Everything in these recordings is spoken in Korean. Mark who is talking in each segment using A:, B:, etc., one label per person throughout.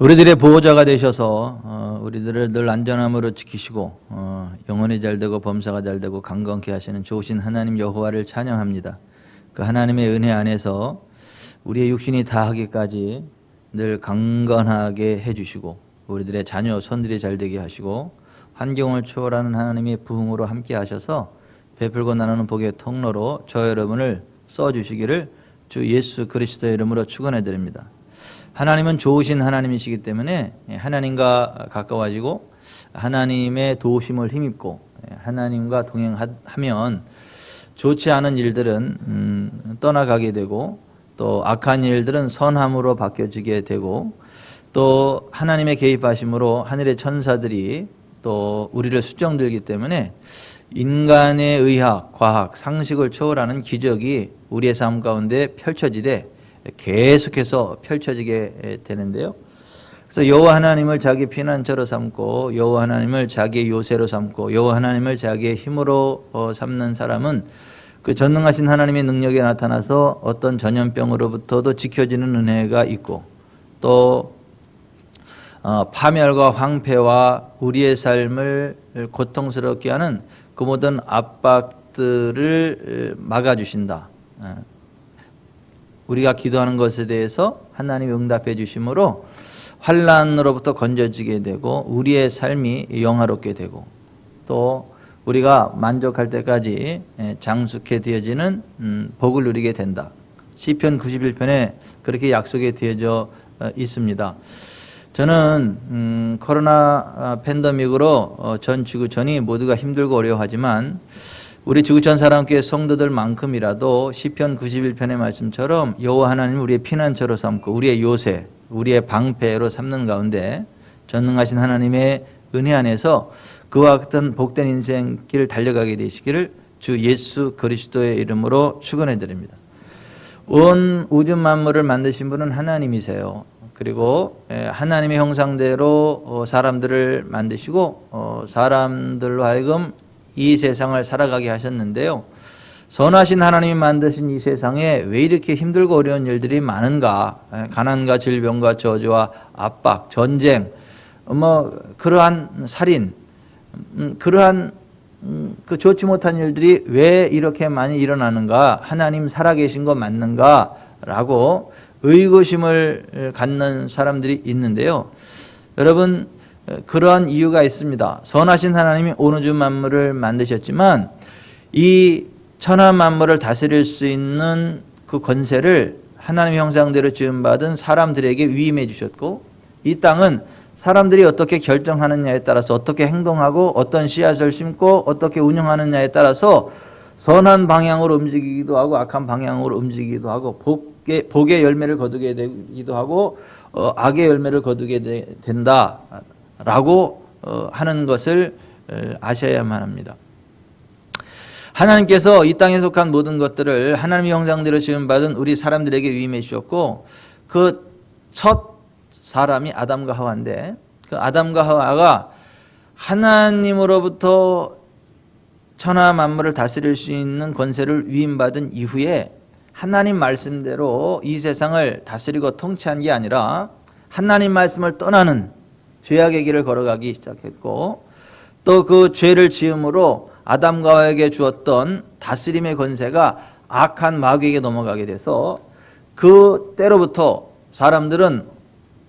A: 우리들의 보호자가 되셔서 우리들을 늘 안전함으로 지키시고 영혼이 잘되고 범사가 잘되고 강건케 하시는 좋으신 하나님 여호와를 찬양합니다. 그 하나님의 은혜 안에서 우리의 육신이 다하기까지 늘 강건하게 해주시고 우리들의 자녀 손들이 잘되게 하시고 환경을 초월하는 하나님의 부흥으로 함께 하셔서 베풀고 나누는 복의 통로로 저 여러분을 써주시기를 주 예수 그리스도의 이름으로 축원해 드립니다. 하나님은 좋으신 하나님이시기 때문에 하나님과 가까워지고 하나님의 도우심을 힘입고 하나님과 동행하면 좋지 않은 일들은 떠나가게 되고 또 악한 일들은 선함으로 바뀌어지게 되고 또 하나님의 개입하심으로 하늘의 천사들이 또 우리를 수정들기 때문에 인간의 의학, 과학, 상식을 초월하는 기적이 우리의 삶 가운데 펼쳐지되 계속해서 펼쳐지게 되는데요. 그래서 여호와 하나님을 자기 피난처로 삼고 여호와 하나님을 자기의 요새로 삼고 여호와 하나님을 자기의 힘으로 삼는 사람은 그 전능하신 하나님의 능력이 나타나서 어떤 전염병으로부터도 지켜지는 은혜가 있고 또 파멸과 황폐와 우리의 삶을 고통스럽게 하는 그 모든 압박들을 막아주신다. 우리가 기도하는 것에 대해서 하나님이 응답해 주심으로 환난으로부터 건져지게 되고 우리의 삶이 영화롭게 되고 또 우리가 만족할 때까지 장수케 되어지는 복을 누리게 된다. 시편 91편에 그렇게 약속이 되어져 있습니다. 저는 코로나 팬데믹으로 전 지구촌이 모두가 힘들고 어려워하지만 우리 지구촌 사람께 성도들만큼이라도 시편 91편의 말씀처럼 여호와 하나님을 우리의 피난처로 삼고 우리의 요새, 우리의 방패로 삼는 가운데 전능하신 하나님의 은혜 안에서 그와 같은 복된 인생길을 달려가게 되시기를 주 예수 그리스도의 이름으로 축원해 드립니다. 온 우주 만물을 만드신 분은 하나님이세요. 그리고 하나님의 형상대로 사람들을 만드시고 사람들로 하여금 이 세상을 살아가게 하셨는데요. 선하신 하나님이 만드신 이 세상에 왜 이렇게 힘들고 어려운 일들이 많은가? 가난과 질병과 저주와 압박, 전쟁, 그러한 살인, 그러한 그 좋지 못한 일들이 왜 이렇게 많이 일어나는가? 하나님 살아계신 거 맞는가? 라고 의구심을 갖는 사람들이 있는데요. 여러분, 그러한 이유가 있습니다. 선하신 하나님이 온 우주 만물을 만드셨지만 이 천하 만물을 다스릴 수 있는 그 권세를 하나님의 형상대로 지음받은 사람들에게 위임해 주셨고 이 땅은 사람들이 어떻게 결정하느냐에 따라서 어떻게 행동하고 어떤 씨앗을 심고 어떻게 운영하느냐에 따라서 선한 방향으로 움직이기도 하고 악한 방향으로 움직이기도 하고 복의 열매를 거두게 되기도 하고 악의 열매를 거두게 된다라고 하는 것을 아셔야만 합니다. 하나님께서 이 땅에 속한 모든 것들을 하나님의 형상대로 지음받은 우리 사람들에게 위임해 주셨고 그 첫 사람이 아담과 하와인데 그 아담과 하와가 하나님으로부터 천하 만물을 다스릴 수 있는 권세를 위임받은 이후에 하나님 말씀대로 이 세상을 다스리고 통치한 게 아니라 하나님 말씀을 떠나는 죄악의 길을 걸어가기 시작했고 또 그 죄를 지음으로 아담과 하와에게 주었던 다스림의 권세가 악한 마귀에게 넘어가게 돼서 그 때로부터 사람들은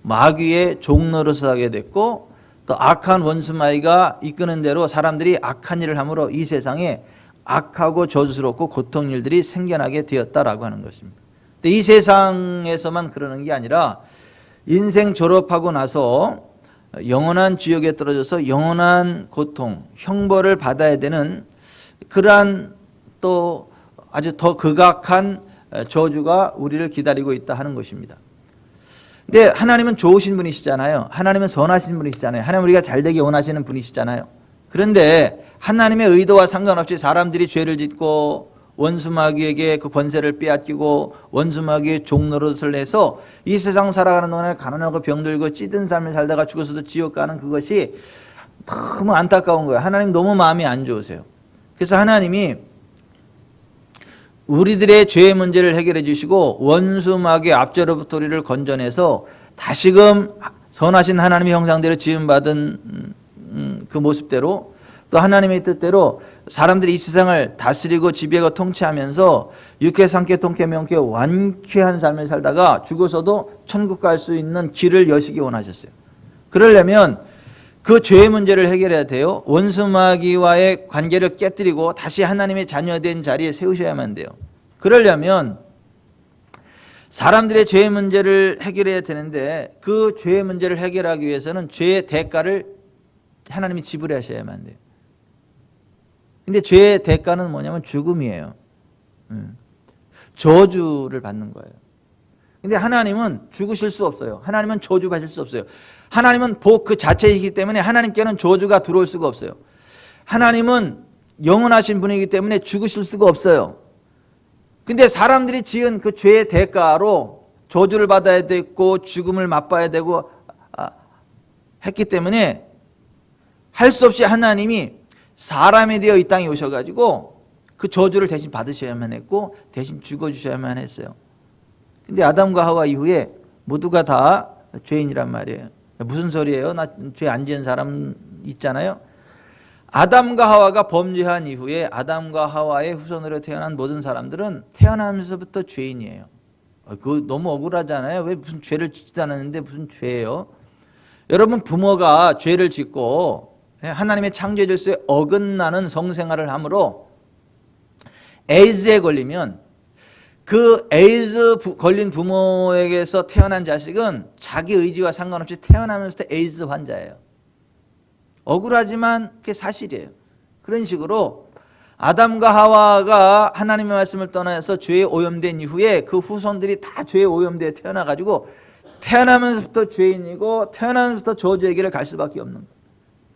A: 마귀의 종노릇을 하게 됐고 또 악한 원수마귀가 이끄는 대로 사람들이 악한 일을 함으로 이 세상에 악하고 저주스럽고 고통 일들이 생겨나게 되었다라고 하는 것입니다. 근데 이 세상에서만 그러는 게 아니라 인생 졸업하고 나서 영원한 지옥에 떨어져서 영원한 고통, 형벌을 받아야 되는 그러한 또 아주 더 극악한 저주가 우리를 기다리고 있다 하는 것입니다. 근데 하나님은 좋으신 분이시잖아요. 하나님은 선하신 분이시잖아요. 하나님 우리가 잘되기 원하시는 분이시잖아요. 그런데 하나님의 의도와 상관없이 사람들이 죄를 짓고 원수마귀에게 그 권세를 빼앗기고 원수마귀의 종노릇을 해서 이 세상 살아가는 동안에 가난하고 병들고 찌든 삶을 살다가 죽어서도 지옥 가는 그것이 너무 안타까운 거예요. 하나님 너무 마음이 안 좋으세요. 그래서 하나님이 우리들의 죄의 문제를 해결해 주시고 원수 마귀의 압제로부터 우리를 건져내서 다시금 선하신 하나님의 형상대로 지음받은 그 모습대로 또 하나님의 뜻대로 사람들이 이 세상을 다스리고 지배하고 통치하면서 육회, 상쾌, 통쾌, 명쾌 완쾌한 삶을 살다가 죽어서도 천국 갈 수 있는 길을 여시기 원하셨어요. 그러려면 그 죄의 문제를 해결해야 돼요. 원수 마귀와의 관계를 깨뜨리고 다시 하나님의 자녀된 자리에 세우셔야만 돼요. 그러려면 사람들의 죄의 문제를 해결해야 되는데 그 죄의 문제를 해결하기 위해서는 죄의 대가를 하나님이 지불하셔야만 돼요. 근데 죄의 대가는 뭐냐면 죽음이에요. 저주를 받는 거예요. 근데 하나님은 죽으실 수 없어요. 하나님은 저주받을 수 없어요. 하나님은 복 그 자체이기 때문에 하나님께는 저주가 들어올 수가 없어요. 하나님은 영원하신 분이기 때문에 죽으실 수가 없어요. 근데 사람들이 지은 그 죄의 대가로 저주를 받아야 되고 죽음을 맛봐야 되고 했기 때문에 할 수 없이 하나님이 사람이 되어 이 땅에 오셔가지고 그 저주를 대신 받으셔야만 했고 대신 죽어주셔야만 했어요. 근데 아담과 하와 이후에 모두가 다 죄인이란 말이에요. 무슨 소리예요? 나 죄 안 지은 사람 있잖아요. 아담과 하와가 범죄한 이후에 아담과 하와의 후손으로 태어난 모든 사람들은 태어나면서부터 죄인이에요. 그거 너무 억울하잖아요. 왜 무슨 죄를 짓지 않았는데 무슨 죄예요? 여러분 부모가 죄를 짓고 하나님의 창조 질서에 어긋나는 성생활을 함으로 에이즈에 걸리면 그 에이즈 걸린 부모에게서 태어난 자식은 자기 의지와 상관없이 태어나면서부터 에이즈 환자예요. 억울하지만 그게 사실이에요. 그런 식으로 아담과 하와가 하나님의 말씀을 떠나서 죄에 오염된 이후에 그 후손들이 다 죄에 오염되어 태어나가지고 태어나면서부터 죄인이고 태어나면서부터 저주의 길을 갈 수밖에 없는 거예요.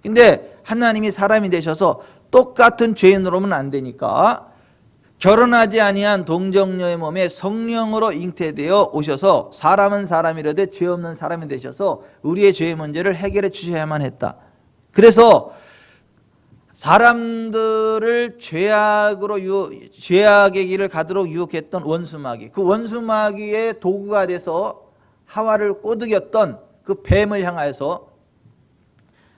A: 근데 하나님이 사람이 되셔서 똑같은 죄인으로는 안 되니까 결혼하지 아니한 동정녀의 몸에 성령으로 잉태되어 오셔서 사람은 사람이라되 죄 없는 사람이 되셔서 우리의 죄의 문제를 해결해 주셔야만 했다. 그래서 사람들을 죄악의 길을 가도록 유혹했던 원수마귀, 그 원수마귀의 도구가 돼서 하와를 꼬드겼던 그 뱀을 향하여서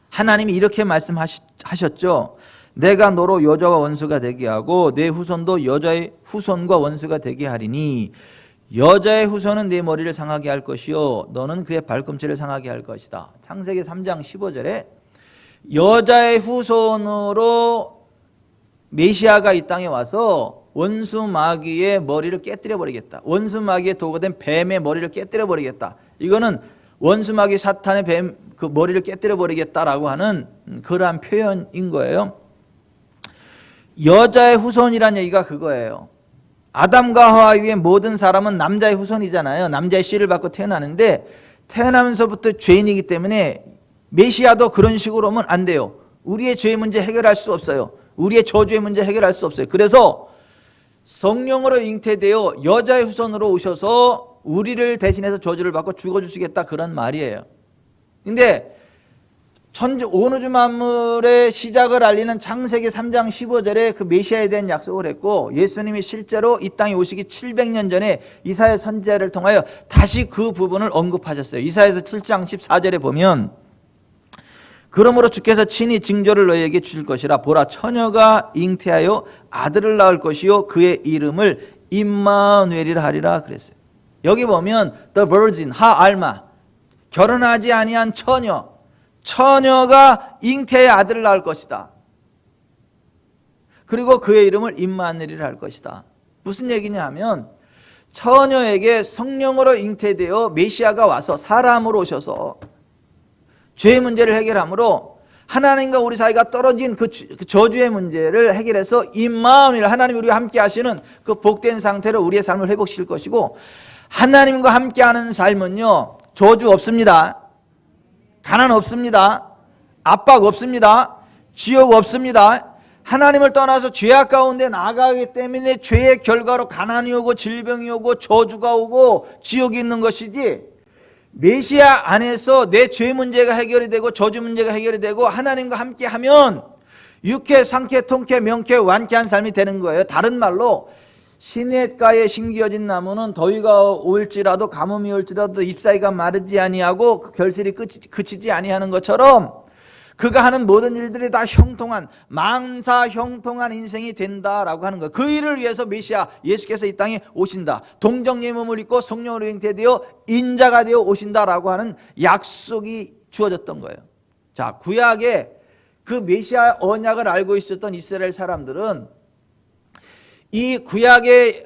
A: 하나님이 이렇게 말씀하셨죠. 내가 너로 여자와 원수가 되게 하고 내 후손도 여자의 후손과 원수가 되게 하리니 여자의 후손은 내 머리를 상하게 할 것이요 너는 그의 발꿈치를 상하게 할 것이다. 창세기 3장 15절에 여자의 후손으로 메시아가 이 땅에 와서 원수 마귀의 머리를 깨뜨려 버리겠다. 원수 마귀의 도구가 된 뱀의 머리를 깨뜨려 버리겠다. 이거는 원수 마귀 사탄의 뱀 그 머리를 깨뜨려 버리겠다라고 하는 그러한 표현인 거예요. 여자의 후손이란 얘기가 그거예요. 아담과 하와 이후의 모든 사람은 남자의 후손이잖아요. 남자의 씨를 받고 태어나는데 태어나면서부터 죄인이기 때문에 메시아도 그런 식으로 하면 안 돼요. 우리의 죄의 문제 해결할 수 없어요. 우리의 저주의 문제 해결할 수 없어요. 그래서 성령으로 잉태되어 여자의 후손으로 오셔서 우리를 대신해서 저주를 받고 죽어주시겠다 그런 말이에요. 근데 온 우주 만물의 시작을 알리는 창세기 3장 15절에 그 메시아에 대한 약속을 했고 예수님이 실제로 이 땅에 오시기 700년 전에 이사야 선지자를 통하여 다시 그 부분을 언급하셨어요. 이사야서 7장 14절에 보면 그러므로 주께서 친히 징조를 너희에게 주실 것이라 보라 처녀가 잉태하여 아들을 낳을 것이요 그의 이름을 임마누엘이라 하리라 그랬어요. 여기 보면 the virgin 하알마 결혼하지 아니한 처녀가 잉태의 아들을 낳을 것이다. 그리고 그의 이름을 임마누엘이라 할 것이다. 무슨 얘기냐 하면 처녀에게 성령으로 잉태되어 메시아가 와서 사람으로 오셔서 죄의 문제를 해결함으로 하나님과 우리 사이가 떨어진 그 저주의 문제를 해결해서 임마누엘 하나님이 우리와 함께 하시는 그 복된 상태로 우리의 삶을 회복시킬 것이고 하나님과 함께하는 삶은요 저주 없습니다. 가난 없습니다. 압박 없습니다. 지옥 없습니다. 하나님을 떠나서 죄악 가운데 나가기 때문에 죄의 결과로 가난이 오고 질병이 오고 저주가 오고 지옥이 있는 것이지 메시아 안에서 내 죄 문제가 해결이 되고 저주 문제가 해결이 되고 하나님과 함께하면 육회, 상쾌, 통쾌, 명쾌, 완쾌한 삶이 되는 거예요. 다른 말로 시냇가에 심겨진 나무는 더위가 올지라도 가뭄이 올지라도 잎사귀가 마르지 아니하고 그 결실이 그치지 아니하는 것처럼 그가 하는 모든 일들이 다 형통한 망사 형통한 인생이 된다라고 하는 거예요. 그 일을 위해서 메시아 예수께서 이 땅에 오신다. 동정녀의 몸을 입고 성령으로 잉태되어 인자가 되어 오신다라고 하는 약속이 주어졌던 거예요. 자, 구약에 그 메시아 언약을 알고 있었던 이스라엘 사람들은 이 구약에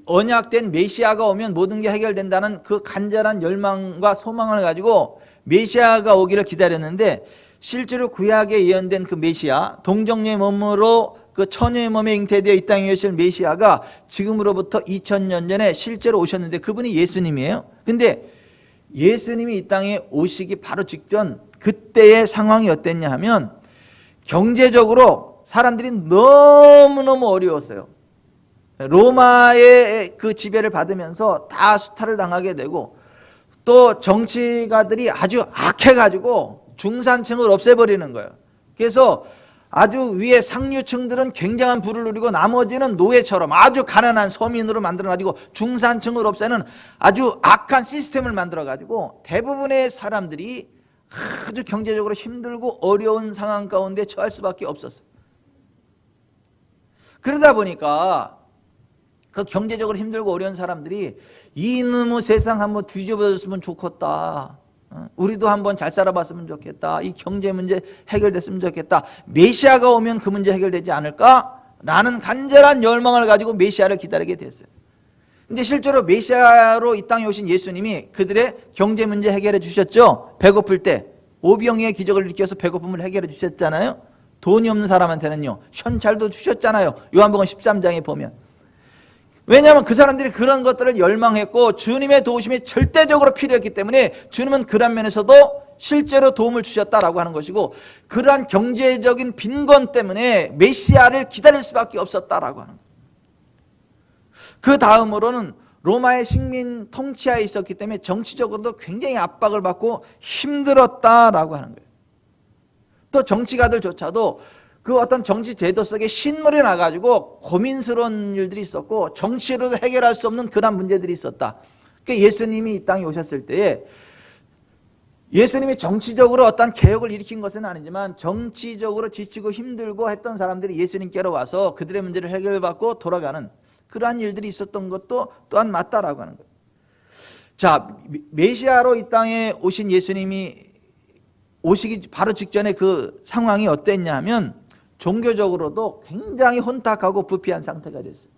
A: 언약된 메시아가 오면 모든 게 해결된다는 그 간절한 열망과 소망을 가지고 메시아가 오기를 기다렸는데, 실제로 구약에 예언된 그 메시아, 동정녀의 몸으로 그 처녀의 몸에 잉태되어 이 땅에 오실 메시아가 지금으로부터 2000년 전에 실제로 오셨는데 그분이 예수님이에요. 근데 예수님이 이 땅에 오시기 바로 직전 그때의 상황이 어땠냐 하면, 경제적으로 사람들이 너무너무 어려웠어요. 로마의 그 지배를 받으면서 다 수탈을 당하게 되고, 또 정치가들이 아주 악해가지고 중산층을 없애버리는 거예요. 그래서 아주 위에 상류층들은 굉장한 부를 누리고 나머지는 노예처럼 아주 가난한 서민으로 만들어가지고 중산층을 없애는 아주 악한 시스템을 만들어가지고 대부분의 사람들이 아주 경제적으로 힘들고 어려운 상황 가운데 처할 수밖에 없었어요. 그러다 보니까 그 경제적으로 힘들고 어려운 사람들이 이놈의 세상 한번 뒤집어졌으면 좋겠다. 우리도 한번 잘 살아봤으면 좋겠다. 이 경제 문제 해결됐으면 좋겠다. 메시아가 오면 그 문제 해결되지 않을까? 라는 간절한 열망을 가지고 메시아를 기다리게 됐어요. 근데 실제로 메시아로 이 땅에 오신 예수님이 그들의 경제 문제 해결해 주셨죠. 배고플 때 오병이의 기적을 일으켜서 배고픔을 해결해 주셨잖아요. 돈이 없는 사람한테는요 현찰도 주셨잖아요. 요한복음 13장에 보면. 왜냐하면 그 사람들이 그런 것들을 열망했고 주님의 도우심이 절대적으로 필요했기 때문에 주님은 그런 면에서도 실제로 도움을 주셨다라고 하는 것이고, 그러한 경제적인 빈곤 때문에 메시아를 기다릴 수밖에 없었다라고 하는 거예요. 그 다음으로는 로마의 식민 통치하에 있었기 때문에 정치적으로도 굉장히 압박을 받고 힘들었다라고 하는 거예요. 또 정치가들조차도 그 어떤 정치 제도 속에 신물이 나가지고 고민스러운 일들이 있었고 정치로도 해결할 수 없는 그런 문제들이 있었다. 그러니까 예수님이 이 땅에 오셨을 때에 예수님이 정치적으로 어떤 개혁을 일으킨 것은 아니지만 정치적으로 지치고 힘들고 했던 사람들이 예수님께로 와서 그들의 문제를 해결받고 돌아가는 그러한 일들이 있었던 것도 또한 맞다라고 하는 거예요. 자, 메시아로 이 땅에 오신 예수님이 오시기 바로 직전에 그 상황이 어땠냐 하면 종교적으로도 굉장히 혼탁하고 부패한 상태가 됐어요.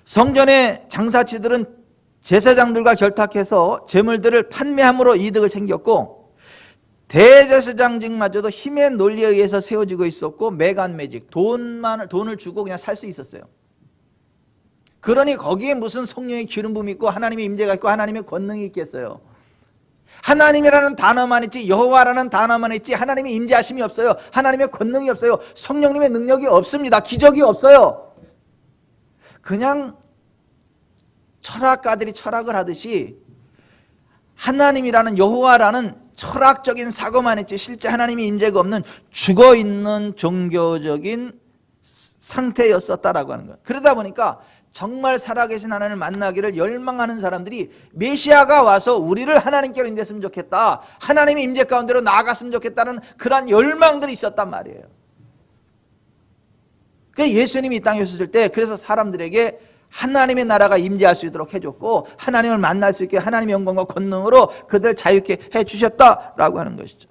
A: 성전의 장사치들은 제사장들과 결탁해서 재물들을 판매함으로 이득을 챙겼고, 대제사장직마저도 힘의 논리에 의해서 세워지고 있었고, 매간매직, 돈을 주고 그냥 살 수 있었어요. 그러니 거기에 무슨 성령의 기름 부음이 있고 하나님의 임재가 있고 하나님의 권능이 있겠어요. 하나님이라는 단어만 있지 여호와라는 단어만 있지 하나님의 임재하심이 없어요. 하나님의 권능이 없어요. 성령님의 능력이 없습니다. 기적이 없어요. 그냥 철학가들이 철학을 하듯이 하나님이라는 여호와라는 철학적인 사고만 있지 실제 하나님의 임재가 없는 죽어있는 종교적인 상태였었다라고 하는 거예요. 그러다 보니까 정말 살아계신 하나님을 만나기를 열망하는 사람들이 메시아가 와서 우리를 하나님께로 인도했으면 좋겠다, 하나님의 임재 가운데로 나아갔으면 좋겠다는 그러한 열망들이 있었단 말이에요. 그 예수님이 이 땅에 오셨을 때 그래서 사람들에게 하나님의 나라가 임재할 수 있도록 해줬고 하나님을 만날 수 있게 하나님의 영광과 권능으로 그들을 자유케 해주셨다라고 하는 것이죠.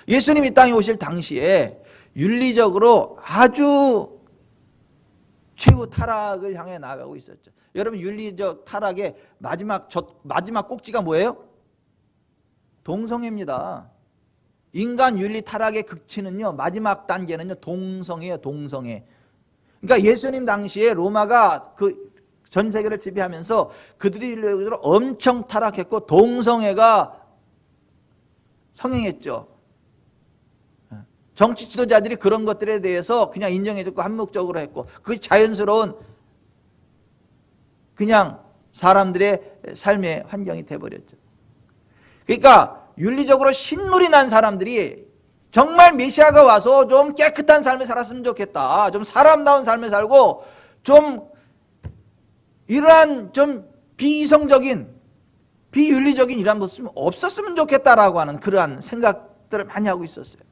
A: 예수님이 이 땅에 오실 당시에 윤리적으로 아주 최후 타락을 향해 나아가고 있었죠. 여러분, 윤리적 타락의 마지막 꼭지가 뭐예요? 동성애입니다. 인간 윤리 타락의 극치는요, 마지막 단계는요 동성애예요. 동성애. 그러니까 예수님 당시에 로마가 그 전 세계를 지배하면서 그들이 엄청 타락했고 동성애가 성행했죠. 정치 지도자들이 그런 것들에 대해서 그냥 인정해줬고 한목적으로 했고 그게 자연스러운 그냥 사람들의 삶의 환경이 돼버렸죠. 그러니까 윤리적으로 신물이 난 사람들이 정말 메시아가 와서 좀 깨끗한 삶을 살았으면 좋겠다, 좀 사람다운 삶을 살고 좀 이러한 좀 비이성적인 비윤리적인 이러한 모습이 없었으면 좋겠다라고 하는 그러한 생각들을 많이 하고 있었어요.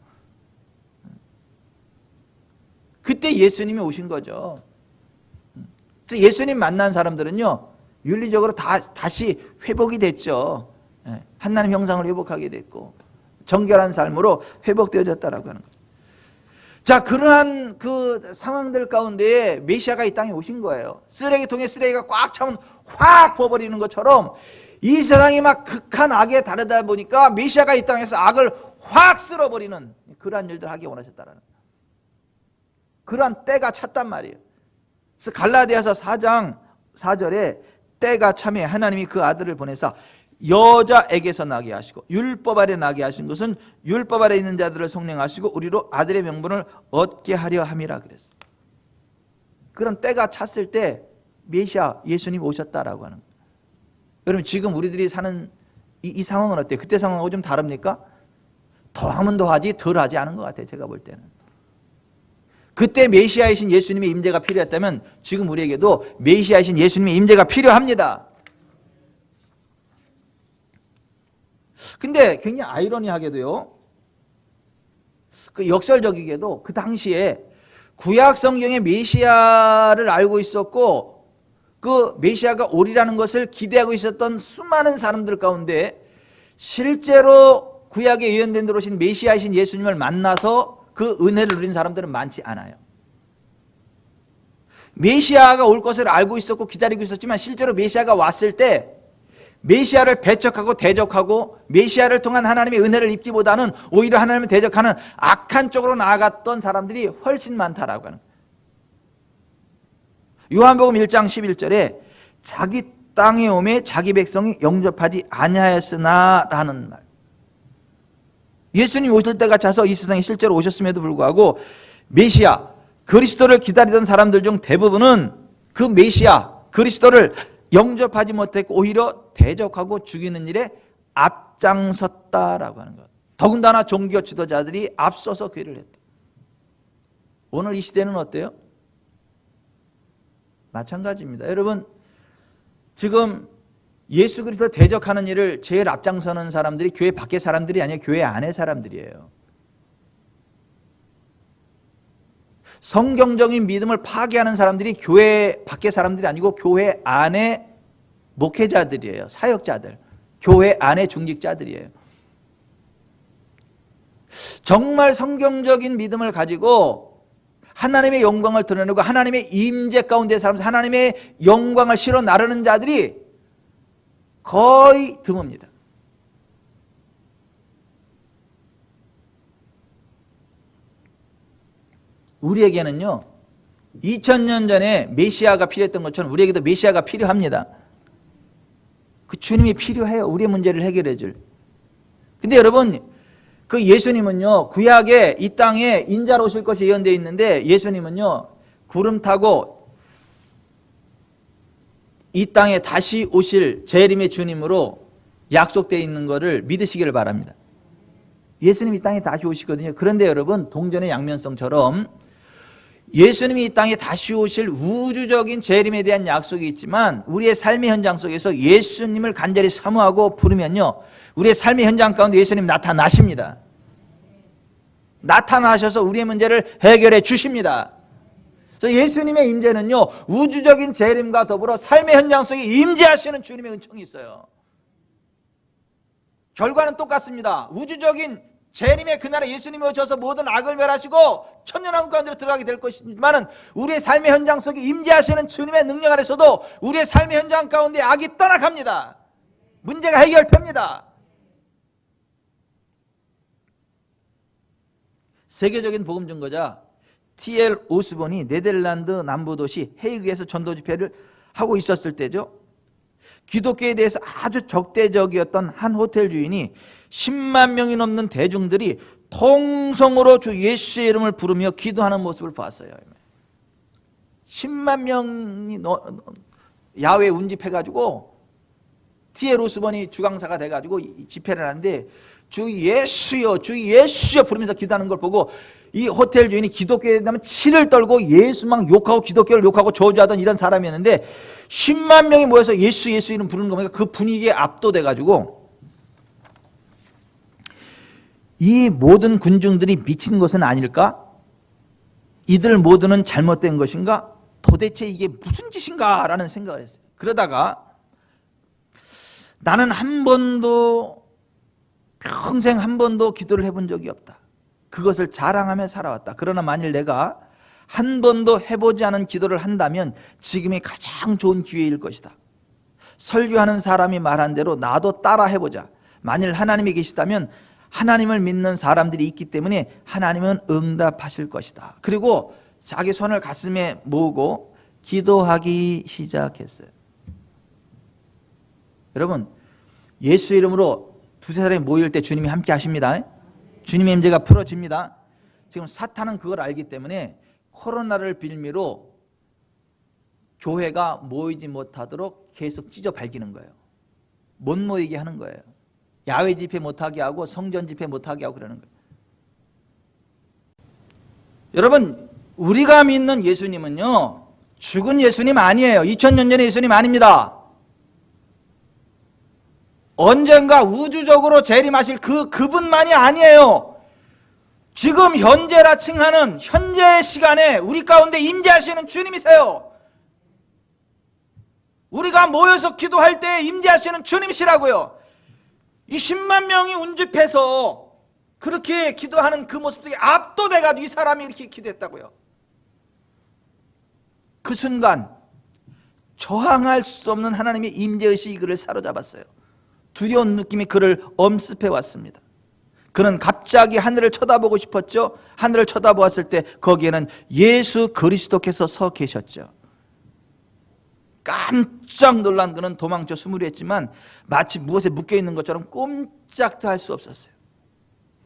A: 그때 예수님이 오신 거죠. 그래서 예수님 만난 사람들은요, 윤리적으로 다시 회복이 됐죠. 하나님 형상을 회복하게 됐고 정결한 삶으로 회복되어졌다라고 하는 거죠. 자, 그러한 그 상황들 가운데 메시아가 이 땅에 오신 거예요. 쓰레기통에 쓰레기가 꽉 차면 확 부어버리는 것처럼 이 세상이 막 극한 악에 다르다 보니까 메시아가 이 땅에서 악을 확 쓸어버리는 그러한 일들 하기 원하셨다라는 거예요. 그러한 때가 찼단 말이에요. 그래서 갈라디아서 4장 4절에 때가 차매 하나님이 그 아들을 보내사 여자에게서 나게 하시고 율법 아래 나게 하신 것은 율법 아래 있는 자들을 성령하시고 우리로 아들의 명분을 얻게 하려 함이라 그랬어요. 그런 때가 찼을 때 메시아 예수님 오셨다라고 하는 거예요. 여러분 지금 우리들이 사는 이 상황은 어때요? 그때 상황하고 좀 다릅니까? 더하면 더하지 덜하지 않은 것 같아요. 제가 볼 때는. 그때 메시아이신 예수님의 임재가 필요했다면 지금 우리에게도 메시아이신 예수님의 임재가 필요합니다. 근데 굉장히 아이러니하게도요, 그 역설적이게도 그 당시에 구약 성경의 메시아를 알고 있었고 그 메시아가 오리라는 것을 기대하고 있었던 수많은 사람들 가운데 실제로 구약에 예언된 대로 오신 메시아이신 예수님을 만나서 그 은혜를 누린 사람들은 많지 않아요. 메시아가 올 것을 알고 있었고 기다리고 있었지만 실제로 메시아가 왔을 때 메시아를 배척하고 대적하고 메시아를 통한 하나님의 은혜를 입기보다는 오히려 하나님을 대적하는 악한 쪽으로 나아갔던 사람들이 훨씬 많다라고 하는 거예요. 요한복음 1장 11절에 자기 땅에 오매 자기 백성이 영접하지 아니하였으나 라는 말. 예수님 오실 때가 차서 이 세상에 실제로 오셨음에도 불구하고 메시아 그리스도를 기다리던 사람들 중 대부분은 그 메시아 그리스도를 영접하지 못했고 오히려 대적하고 죽이는 일에 앞장섰다라고 하는 것. 더군다나 종교 지도자들이 앞서서 그 일을 했다. 오늘 이 시대는 어때요? 마찬가지입니다. 여러분 지금 예수 그리스도 대적하는 일을 제일 앞장서는 사람들이 교회 밖의 사람들이 아니라 교회 안의 사람들이에요. 성경적인 믿음을 파괴하는 사람들이 교회 밖의 사람들이 아니고 교회 안의 목회자들이에요. 사역자들. 교회 안의 중직자들이에요. 정말 성경적인 믿음을 가지고 하나님의 영광을 드러내고 하나님의 임재 가운데 살면서 하나님의 영광을 실어 나르는 자들이 거의 드뭅니다. 우리에게는요 2000년 전에 메시아가 필요했던 것처럼 우리에게도 메시아가 필요합니다. 그 주님이 필요해요. 우리의 문제를 해결해 줄. 근데 여러분 그 예수님은요 구약에 이 땅에 인자로 오실 것이 예언되어 있는데 예수님은요 구름 타고 이 땅에 다시 오실 재림의 주님으로 약속되어 있는 것을 믿으시기를 바랍니다. 예수님이 이 땅에 다시 오시거든요. 그런데 여러분 동전의 양면성처럼 예수님이 이 땅에 다시 오실 우주적인 재림에 대한 약속이 있지만 우리의 삶의 현장 속에서 예수님을 간절히 사모하고 부르면요 우리의 삶의 현장 가운데 예수님 나타나십니다. 나타나셔서 우리의 문제를 해결해 주십니다. 그래서 예수님의 임재는요 우주적인 재림과 더불어 삶의 현장 속에 임재하시는 주님의 은총이 있어요. 결과는 똑같습니다. 우주적인 재림의 그날에 예수님이 오셔서 모든 악을 멸하시고 천년왕국 가운데로 들어가게 될 것이지만 우리의 삶의 현장 속에 임재하시는 주님의 능력 아래서도 우리의 삶의 현장 가운데 악이 떠나갑니다. 문제가 해결됩니다. 세계적인 복음 증거자 T.L. 오스본이 네덜란드 남부도시 헤이그에서 전도 집회를 하고 있었을 때죠. 기독교에 대해서 아주 적대적이었던 한 호텔 주인이 10만 명이 넘는 대중들이 통성으로 주 예수의 이름을 부르며 기도하는 모습을 봤어요. 10만 명이 야외에 운집해가지고 T.L. 오스본이 주강사가 돼가지고 집회를 하는데 주 예수여 주 예수여 부르면서 기도하는 걸 보고 이 호텔 주인이 기독교에 대하면 치를 떨고 예수 막 욕하고 기독교를 욕하고 저주하던 이런 사람이었는데 10만 명이 모여서 예수 예수 이름 부르는 거 보니까 그 분위기에 압도돼 가지고 이 모든 군중들이 미친 것은 아닐까? 이들 모두는 잘못된 것인가? 도대체 이게 무슨 짓인가? 라는 생각을 했어요. 그러다가 나는 평생 한 번도 기도를 해본 적이 없다. 그것을 자랑하며 살아왔다. 그러나 만일 내가 한 번도 해보지 않은 기도를 한다면 지금이 가장 좋은 기회일 것이다. 설교하는 사람이 말한 대로 나도 따라 해보자. 만일 하나님이 계시다면 하나님을 믿는 사람들이 있기 때문에 하나님은 응답하실 것이다. 그리고 자기 손을 가슴에 모으고 기도하기 시작했어요. 여러분, 예수 이름으로 두세 사람이 모일 때 주님이 함께 하십니다. 주님의 임재가 풀어집니다. 지금 사탄은 그걸 알기 때문에 코로나를 빌미로 교회가 모이지 못하도록 계속 찢어 밝히는 거예요. 못 모이게 하는 거예요. 야외 집회 못하게 하고 성전 집회 못하게 하고 그러는 거예요. 여러분, 우리가 믿는 예수님은요, 죽은 예수님 아니에요. 2000년 전의 예수님 아닙니다. 언젠가 우주적으로 재림하실 그분만이 아니에요. 지금 현재라 칭하는 현재의 시간에 우리 가운데 임재하시는 주님이세요. 우리가 모여서 기도할 때 임재하시는 주님이시라고요. 이 10만 명이 운집해서 그렇게 기도하는 그 모습들이 압도돼가지고 이 사람이 이렇게 기도했다고요. 그 순간 저항할 수 없는 하나님의 임재의식이 그를 사로잡았어요. 두려운 느낌이 그를 엄습해 왔습니다. 그는 갑자기 하늘을 쳐다보고 싶었죠. 하늘을 쳐다보았을 때 거기에는 예수 그리스도께서 서 계셨죠. 깜짝 놀란 그는 도망쳐 숨으려 했지만 마치 무엇에 묶여있는 것처럼 꼼짝도 할 수 없었어요.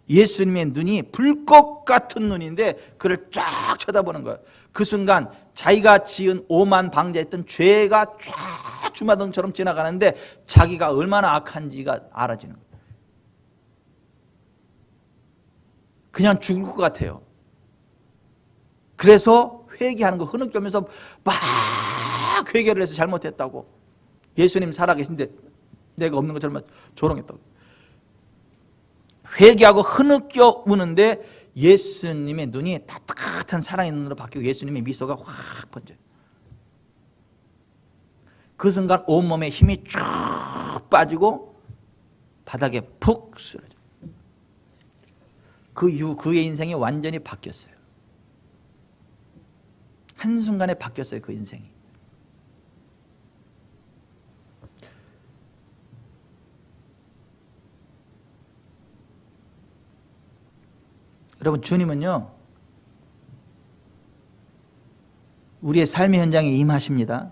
A: 예수님의 눈이 불꽃 같은 눈인데 그를 쫙 쳐다보는 거예요. 그 순간 자기가 지은 오만 방자했던 죄가 쫙 주마등처럼 지나가는데 자기가 얼마나 악한지가 알아지는 거예요. 그냥 죽을 것 같아요. 그래서 회개하는 거 흐느끼면서 막 회개를 해서 잘못했다고. 예수님 살아계신데 내가 없는 것처럼 조롱했다고. 회개하고 흐느껴 우는데 예수님의 눈이 따뜻한 사랑의 눈으로 바뀌고 예수님의 미소가 확 번져요. 그 순간 온몸에 힘이 쭉 빠지고 바닥에 푹 쓰러져요. 그 이후 그의 인생이 완전히 바뀌었어요. 한순간에 바뀌었어요. 그 인생이. 여러분, 주님은요, 우리의 삶의 현장에 임하십니다.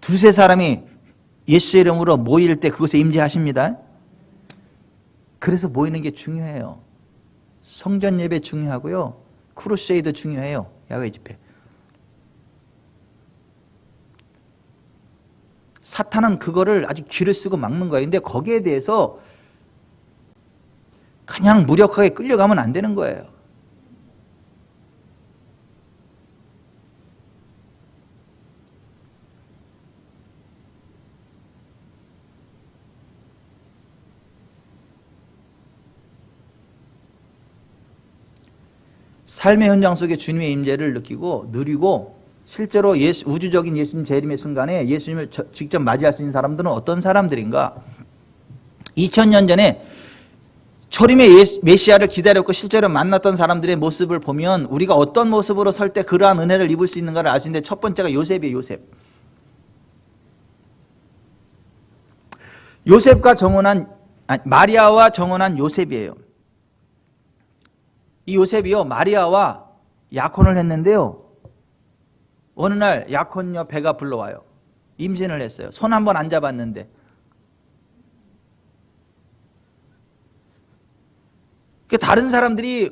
A: 두세 사람이 예수의 이름으로 모일 때 그것에 임재하십니다. 그래서 모이는 게 중요해요. 성전 예배 중요하고요, 크루세이드 중요해요. 야외 집회. 사탄은 그거를 아주 귀를 쓰고 막는 거예요. 근데 거기에 대해서 그냥 무력하게 끌려가면 안 되는 거예요. 삶의 현장 속에 주님의 임재를 느끼고 누리고 실제로 우주적인 예수님 재림의 순간에 예수님을 직접 맞이할 수 있는 사람들은 어떤 사람들인가? 2000년 전에 초림의 메시아를 기다렸고 실제로 만났던 사람들의 모습을 보면 우리가 어떤 모습으로 설 때 그러한 은혜를 입을 수 있는가를 알 수 있는데, 첫 번째가 요셉이에요. 요셉과 마리아와 정혼한 요셉이에요. 이 요셉이요, 마리아와 약혼을 했는데요, 어느 날 약혼녀 배가 불러와요. 임신을 했어요. 손 한 번 안 잡았는데. 다른 사람들이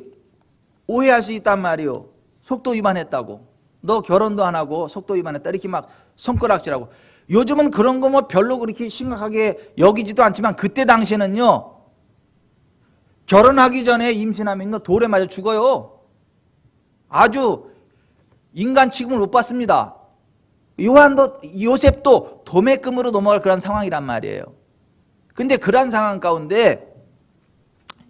A: 오해할 수 있단 말이에요. 속도 위반했다고. 너 결혼도 안 하고 속도 위반했다. 이렇게 막 손가락질하고. 요즘은 그런 거 별로 그렇게 심각하게 여기지도 않지만 그때 당시에는요, 결혼하기 전에 임신하면 돌에 맞아 죽어요. 아주 인간 취급을 못 받습니다. 요셉도 도매금으로 넘어갈 그런 상황이란 말이에요. 근데 그런 상황 가운데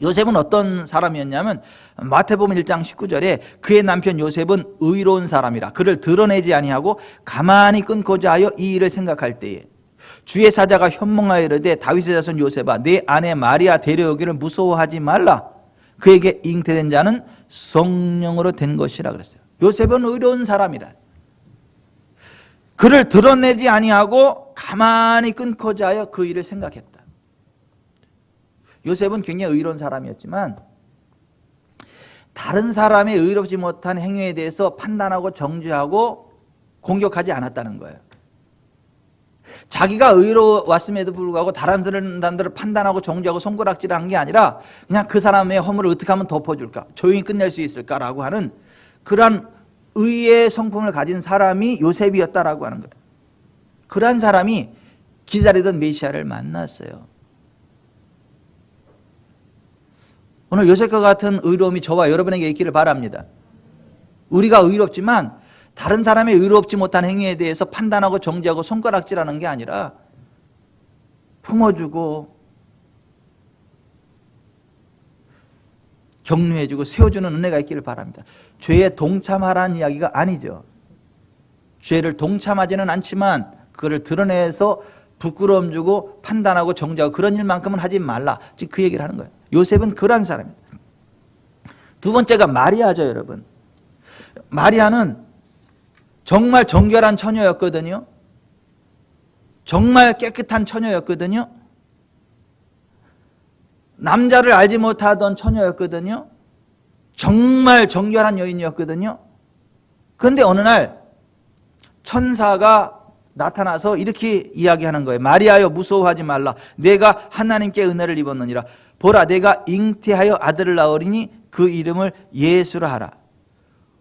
A: 요셉은 어떤 사람이었냐면 마태복음 1장 19절에 그의 남편 요셉은 의로운 사람이라 그를 드러내지 아니하고 가만히 끊고자 하여 이 일을 생각할 때에 주의 사자가 현몽하여 이르되 다윗의 자손 요셉아 내 아내 마리아 데려오기를 무서워하지 말라 그에게 잉태된 자는 성령으로 된 것이라 그랬어요. 요셉은 의로운 사람이라 그를 드러내지 아니하고 가만히 끊고자 하여 그 일을 생각했다. 요셉은 굉장히 의로운 사람이었지만 다른 사람의 의롭지 못한 행위에 대해서 판단하고 정죄하고 공격하지 않았다는 거예요. 자기가 의로웠음에도 불구하고 다른 사람들을 판단하고 정죄하고 손가락질한 게 아니라 그냥 그 사람의 허물을 어떻게 하면 덮어줄까, 조용히 끝낼 수 있을까라고 하는 그러한 의의 성품을 가진 사람이 요셉이었다라고 하는 거예요. 그러한 사람이 기다리던 메시아를 만났어요. 오늘 요셉과 같은 의로움이 저와 여러분에게 있기를 바랍니다. 우리가 의롭지만 다른 사람의 의롭지 못한 행위에 대해서 판단하고 정죄하고 손가락질하는 게 아니라 품어주고 격려해주고 세워주는 은혜가 있기를 바랍니다. 죄에 동참하라는 이야기가 아니죠. 죄를 동참하지는 않지만 그거를 드러내서 부끄러움 주고 판단하고 정죄하고 그런 일만큼은 하지 말라. 지금 그 얘기를 하는 거예요. 요셉은 그러한 사람입니다. 두 번째가 마리아죠, 여러분. 마리아는 정말 정결한 처녀였거든요. 정말 깨끗한 처녀였거든요. 남자를 알지 못하던 처녀였거든요. 정말 정결한 여인이었거든요. 그런데 어느 날 천사가 나타나서 이렇게 이야기하는 거예요. 마리아여 무서워하지 말라. 내가 하나님께 은혜를 입었느니라. 보라 내가 잉태하여 아들을 낳으리니 그 이름을 예수라 하라.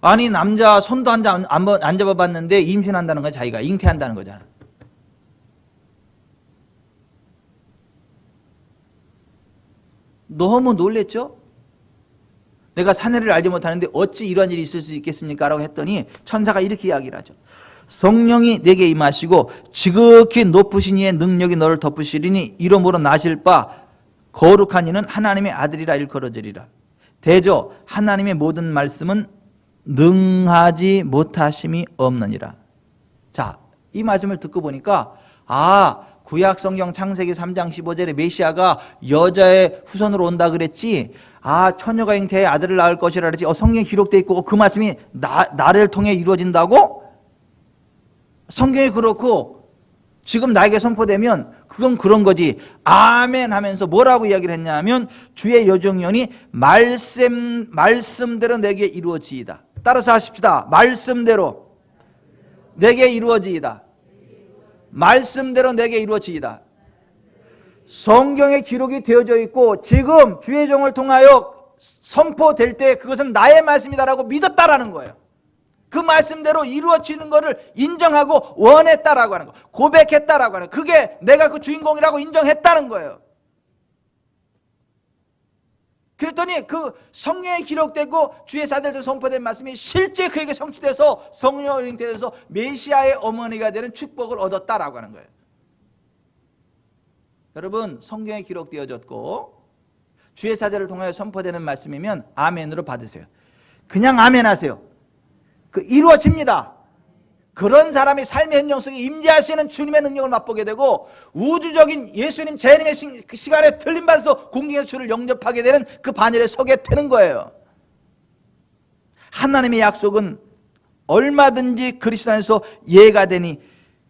A: 아니 남자 손도 안 잡아봤는데 임신한다는 거야. 자기가 잉태한다는 거잖아. 너무 놀랬죠? 내가 사내를 알지 못하는데 어찌 이런 일이 있을 수 있겠습니까? 라고 했더니 천사가 이렇게 이야기를 하죠. 성령이 내게 임하시고 지극히 높으신 이의 능력이 너를 덮으시리니 이러므로 나실 바 거룩한 이는 하나님의 아들이라 일컬어지리라. 대저 하나님의 모든 말씀은 능하지 못하심이 없느니라. 자, 이 말씀을 듣고 보니까 구약 성경 창세기 3장 15절에 메시아가 여자의 후손으로 온다 그랬지. 처녀가 잉태해 아들을 낳을 것이라 그랬지. 성경에 기록되어 있고 그 말씀이 나를 통해 이루어진다고? 성경이 그렇고 지금 나에게 선포되면 그건 그런 거지. 아멘 하면서 뭐라고 이야기를 했냐면 주의 여정연이 말씀대로 내게 이루어지이다. 따라서 하십시다. 말씀대로 내게 이루어지이다. 말씀대로 내게 이루어지이다. 성경에 기록이 되어져 있고 지금 주의 종을 통하여 선포될 때 그것은 나의 말씀이다라고 믿었다라는 거예요. 그 말씀대로 이루어지는 것을 인정하고 원했다라고 하는 거, 고백했다라고 하는 거, 그게 내가 그 주인공이라고 인정했다는 거예요. 그랬더니 그 성경에 기록되고 주의 사자들 선포된 말씀이 실제 그에게 성취돼서 성령을 잉태돼서 메시아의 어머니가 되는 축복을 얻었다라고 하는 거예요. 여러분, 성경에 기록되어졌고 주의 사자를 통하여 선포되는 말씀이면 아멘으로 받으세요. 그냥 아멘 하세요. 이루어집니다. 그런 사람이 삶의 현장 속에 임재할 수 있는 주님의 능력을 맛보게 되고 우주적인 예수님 재림의 시간에 틀림받아서 공경의 주를 영접하게 되는 그 반열에 서게 되는 거예요. 하나님의 약속은 얼마든지 그리스도 안에서 예가 되니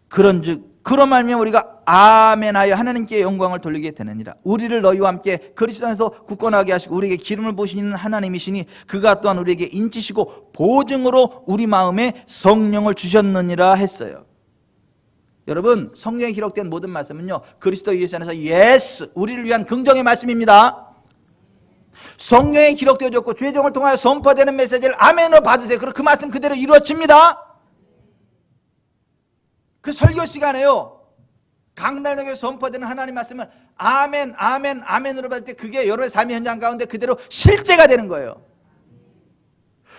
A: 그런즉 그런 말이면 우리가 아멘하여 하나님께 영광을 돌리게 되느니라. 우리를 너희와 함께 그리스도 안에서 굳건하게 하시고 우리에게 기름을 부으시는 하나님이시니 그가 또한 우리에게 인치시고 보증으로 우리 마음에 성령을 주셨느니라 했어요. 여러분, 성경에 기록된 모든 말씀은요 그리스도 예수 안에서 예스, 우리를 위한 긍정의 말씀입니다. 성경에 기록되어졌고 주의 종을 통하여 선포되는 메시지를 아멘으로 받으세요. 그리고 그 말씀 그대로 이루어집니다. 그 설교 시간에요 강단에게 선포되는 하나님 말씀을 아멘 아멘 아멘으로 받을 때 그게 여러분의 삶의 현장 가운데 그대로 실제가 되는 거예요.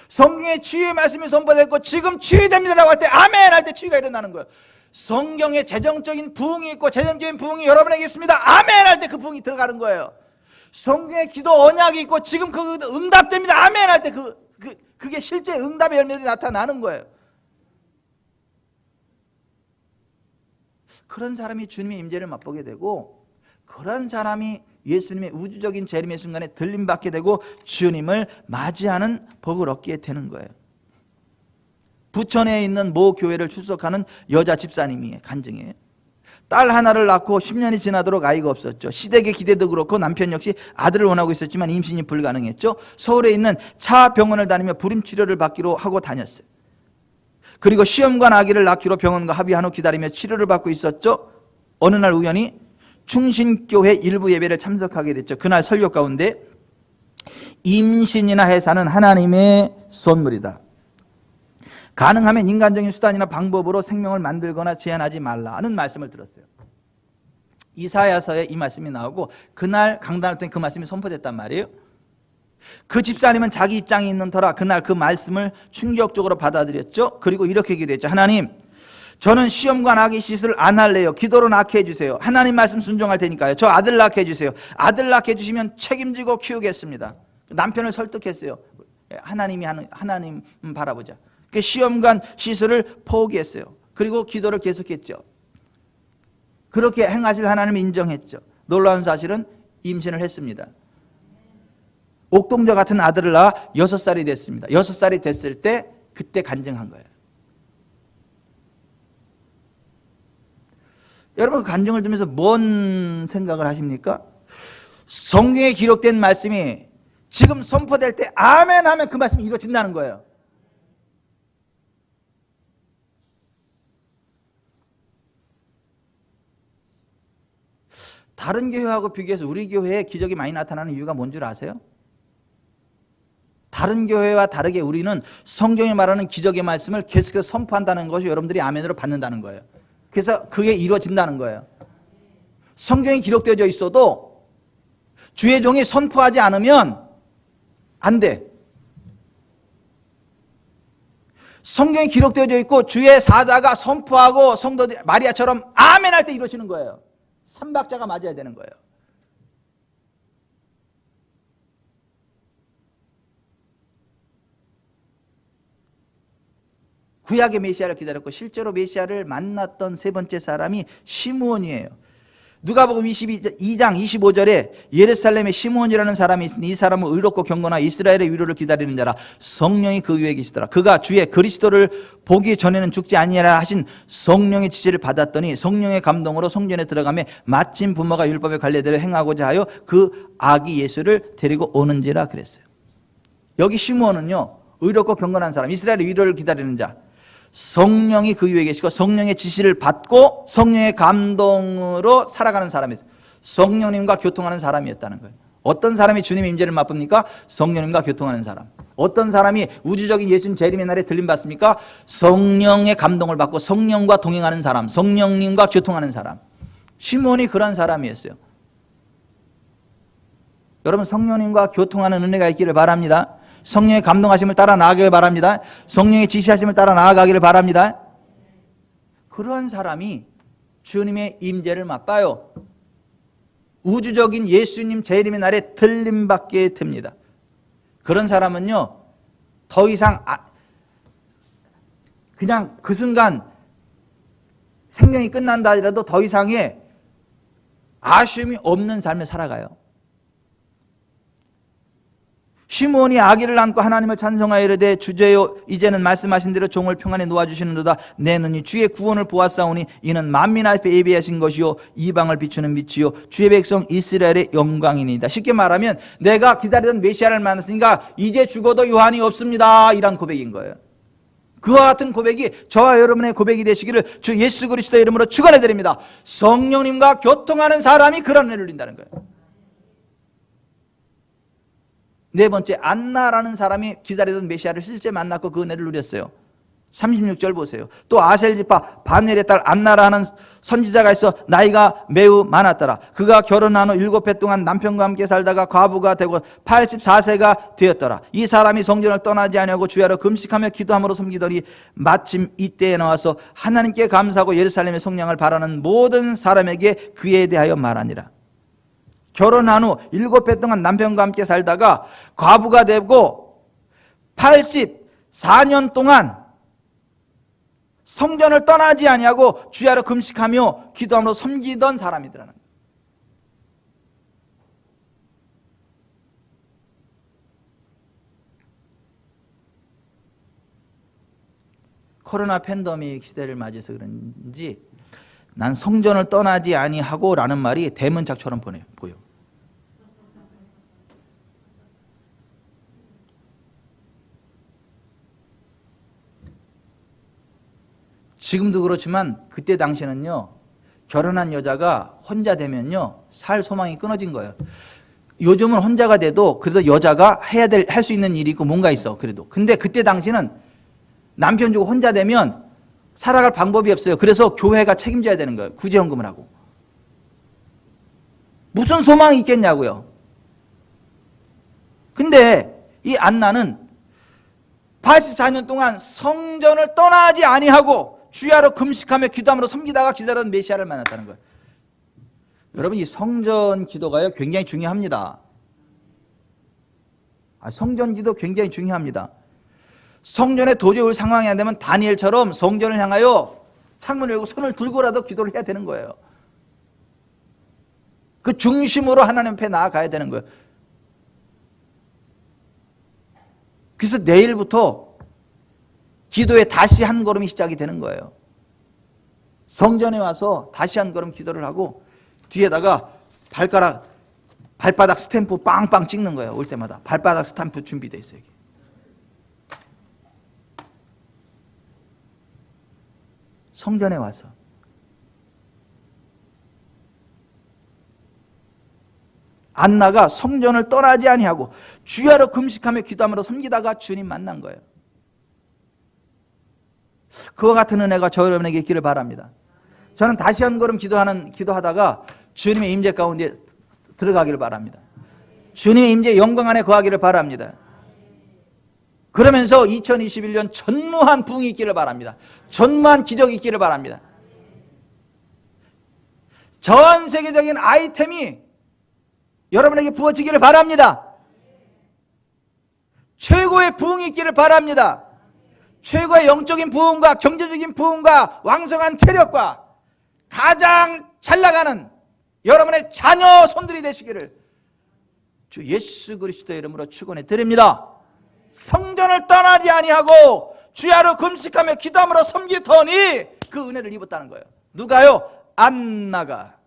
A: 성경에 치유의 말씀이 선포됐고 지금 치유됩니다라고 할 때 아멘 할 때 치유가 일어나는 거예요. 성경에 재정적인 부흥이 있고 재정적인 부흥이 여러분에게 있습니다. 아멘 할 때 그 부흥이 들어가는 거예요. 성경에 기도 언약이 있고 지금 그 응답됩니다. 아멘 할 때 그게 실제 응답의 열매들이 나타나는 거예요. 그런 사람이 주님의 임재를 맛보게 되고 그런 사람이 예수님의 우주적인 재림의 순간에 들림받게 되고 주님을 맞이하는 복을 얻게 되는 거예요. 부천에 있는 모 교회를 출석하는 여자 집사님이 간증이에요. 딸 하나를 낳고 10년이 지나도록 아이가 없었죠. 시댁의 기대도 그렇고 남편 역시 아들을 원하고 있었지만 임신이 불가능했죠. 서울에 있는 차 병원을 다니며 불임 치료를 받기로 하고 다녔어요. 그리고 시험관 아기를 낳기로 병원과 합의한 후 기다리며 치료를 받고 있었죠. 어느 날 우연히 충신교회 일부 예배를 참석하게 됐죠. 그날 설교 가운데 임신이나 해산은 하나님의 선물이다. 가능하면 인간적인 수단이나 방법으로 생명을 만들거나 제한하지 말라는 말씀을 들었어요. 이사야서에 이 말씀이 나오고 그날 강단을 통해 그 말씀이 선포됐단 말이에요. 그 집사님은 자기 입장이 있는 터라 그날 그 말씀을 충격적으로 받아들였죠. 그리고 이렇게 기도했죠. 하나님, 저는 시험관 아기 시술을 안 할래요. 기도로 낳게 해주세요. 하나님 말씀 순종할 테니까요. 저 아들 낳게 해주세요. 아들 낳게 해주시면 책임지고 키우겠습니다. 남편을 설득했어요. 하나님 바라보자. 그 시험관 시술을 포기했어요. 그리고 기도를 계속했죠. 그렇게 행하실 하나님을 인정했죠. 놀라운 사실은 임신을 했습니다. 옥동자 같은 아들을 낳아 6살이 됐습니다. 6살이 됐을 때 그때 간증한 거예요. 여러분 그 간증을 들으면서 뭔 생각을 하십니까? 성경에 기록된 말씀이 지금 선포될 때 아멘 하면 그 말씀이 이루어진다는 거예요. 다른 교회하고 비교해서 우리 교회에 기적이 많이 나타나는 이유가 뭔 줄 아세요? 다른 교회와 다르게 우리는 성경에 말하는 기적의 말씀을 계속해서 선포한다는 것이 여러분들이 아멘으로 받는다는 거예요. 그래서 그게 이루어진다는 거예요. 성경이 기록되어져 있어도 주의 종이 선포하지 않으면 안 돼. 성경이 기록되어져 있고 주의 사자가 선포하고 성도들 마리아처럼 아멘 할 때 이루어지는 거예요. 삼박자가 맞아야 되는 거예요. 구약의 메시아를 기다렸고 실제로 메시아를 만났던 세 번째 사람이 시므온이에요. 누가복음 22장 25절에 예루살렘에 시므온이라는 사람이 있으니 이 사람은 의롭고 경건하 이스라엘의 위로를 기다리는 자라. 성령이 그 위에 계시더라. 그가 주의 그리스도를 보기 전에는 죽지 아니하라 하신 성령의 지시를 받았더니 성령의 감동으로 성전에 들어가며 마침 부모가 율법의 관례대로 행하고자 하여 그 아기 예수를 데리고 오는지라 그랬어요. 여기 시므온은요, 의롭고 경건한 사람, 이스라엘의 위로를 기다리는 자, 성령이 그 위에 계시고 성령의 지시를 받고 성령의 감동으로 살아가는 사람이었어요. 성령님과 교통하는 사람이었다는 거예요. 어떤 사람이 주님의 임재를 맛봅니까? 성령님과 교통하는 사람. 어떤 사람이 우주적인 예수님 재림의 날에 들림받습니까? 성령의 감동을 받고 성령과 동행하는 사람, 성령님과 교통하는 사람. 시몬이 그런 사람이었어요. 여러분 성령님과 교통하는 은혜가 있기를 바랍니다. 성령의 감동하심을 따라 나아가길 바랍니다. 성령의 지시하심을 따라 나아가기를 바랍니다. 그런 사람이 주님의 임재를 맛봐요. 우주적인 예수님 재림의 날에 들림받게 됩니다. 그런 사람은요, 더 이상 그냥 그 순간 생명이 끝난다 하더라도 더 이상의 아쉬움이 없는 삶을 살아가요. 시므온이 아기를 안고 하나님을 찬송하여 이르되 주제요 이제는 말씀하신 대로 종을 평안에 놓아주시는도다. 내 눈이 주의 구원을 보았사오니 이는 만민 앞에 예비하신 것이요 이방을 비추는 빛이요 주의 백성 이스라엘의 영광이니이다. 쉽게 말하면 내가 기다리던 메시아를 만났으니까 이제 죽어도 유한이 없습니다, 이란 고백인 거예요. 그와 같은 고백이 저와 여러분의 고백이 되시기를 주 예수 그리스도의 이름으로 축원해 드립니다. 성령님과 교통하는 사람이 그런 은혜를 누린다는 거예요. 네 번째, 안나라는 사람이 기다리던 메시아를 실제 만났고 그 은혜를 누렸어요. 36절 보세요. 또 아셀 지파 바넬의 딸 안나라 하는 선지자가 있어 나이가 매우 많았더라. 그가 결혼한 후 7해 동안 남편과 함께 살다가 과부가 되고 84세가 되었더라. 이 사람이 성전을 떠나지 아니하고 주야로 금식하며 기도함으로 섬기더니 마침 이때에 나와서 하나님께 감사하고 예루살렘의 성령을 바라는 모든 사람에게 그에 대하여 말하니라. 결혼한 후 7해 동안 남편과 함께 살다가 과부가 되고 84년 동안 성전을 떠나지 아니하고 주야로 금식하며 기도함으로 섬기던 사람이더라는 거예요. 코로나 팬데믹 시대를 맞이해서 그런지 난 성전을 떠나지 아니하고 라는 말이 대문짝처럼 보여. 지금도 그렇지만 그때 당시에는요, 결혼한 여자가 혼자 되면요 살 소망이 끊어진 거예요. 요즘은 혼자가 돼도 그래도 여자가 할 수 있는 일이 있고 뭔가 있어. 그래도 근데 그때 당시는 남편 주고 혼자 되면 살아갈 방법이 없어요. 그래서 교회가 책임져야 되는 거예요. 구제연금을 하고. 무슨 소망이 있겠냐고요. 근데 이 안나는 84년 동안 성전을 떠나지 아니하고 주야로 금식하며 기도함으로 섬기다가 기다렸던 메시아를 만났다는 거예요. 여러분, 이 성전 기도가요 굉장히 중요합니다. 성전 기도 굉장히 중요합니다. 성전에 도저히 올 상황이 안 되면 다니엘처럼 성전을 향하여 창문을 열고 손을 들고라도 기도를 해야 되는 거예요. 그 중심으로 하나님 앞에 나아가야 되는 거예요. 그래서 내일부터 기도에 다시 한 걸음이 시작이 되는 거예요. 성전에 와서 다시 한 걸음 기도를 하고 뒤에다가 발바닥 스탬프 빵빵 찍는 거예요. 올 때마다 발바닥 스탬프 준비되어 있어요. 여기. 성전에 와서 안나가 성전을 떠나지 아니하고 주야로 금식하며 기도함으로 섬기다가 주님 만난 거예요. 그와 같은 은혜가 저 여러분에게 있기를 바랍니다. 저는 다시 한 걸음 기도하다가 주님의 임재 가운데 들어가기를 바랍니다. 주님의 임재 영광 안에 거하기를 바랍니다. 그러면서 2021년 전무한 부흥이 있기를 바랍니다. 전무한 기적이 있기를 바랍니다. 전 세계적인 아이템이 여러분에게 부어지기를 바랍니다. 최고의 부흥이 있기를 바랍니다. 최고의 영적인 부흥과 경제적인 부흥과 왕성한 체력과 가장 잘 나가는 여러분의 자녀 손들이 되시기를 주 예수 그리스도의 이름으로 축원해 드립니다. 성전을 떠나지 아니하고 주야로 금식하며 기도함으로 섬기더니 그 은혜를 입었다는 거예요. 누가요? 안나가.